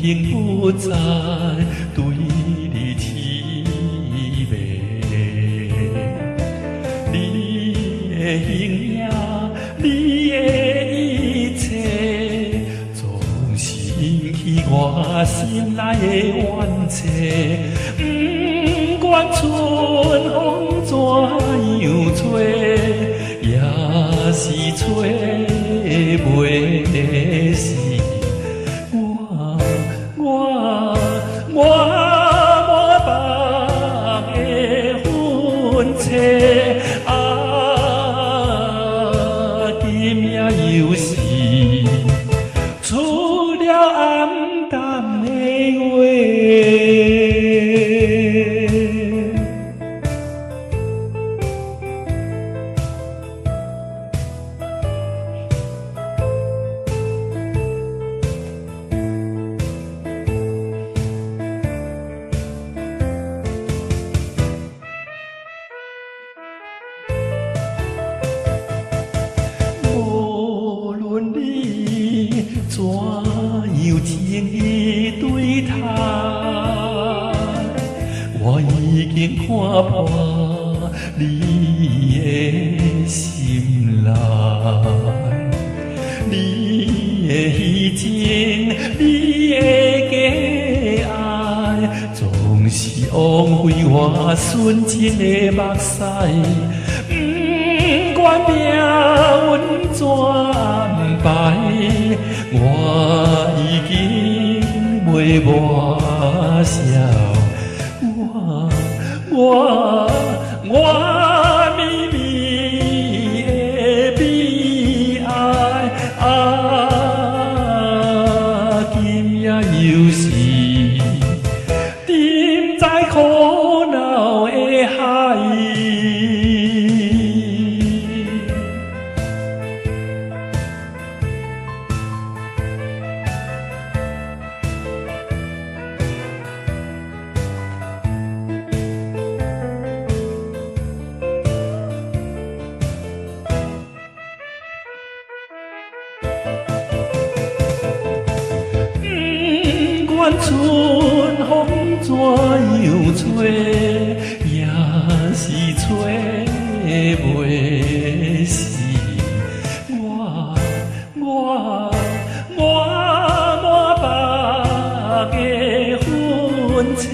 经不再对你痴迷，你的形影，你的一切，总是引起我心内的怨气。不管春风怎样吹，也是吹袂死。我满腹的愤切，今夜又是出了暗淡的月。怎样情意对待，我已经看破你的心内，你的虚情，你的假爱，总是枉费我纯真的目屎。不管命运怎败，我已经袂抹消，我秘密的悲哀，今夜又是沉在苦恼的海。不管春风怎样吹，也是吹袂死。我满腹的愤切。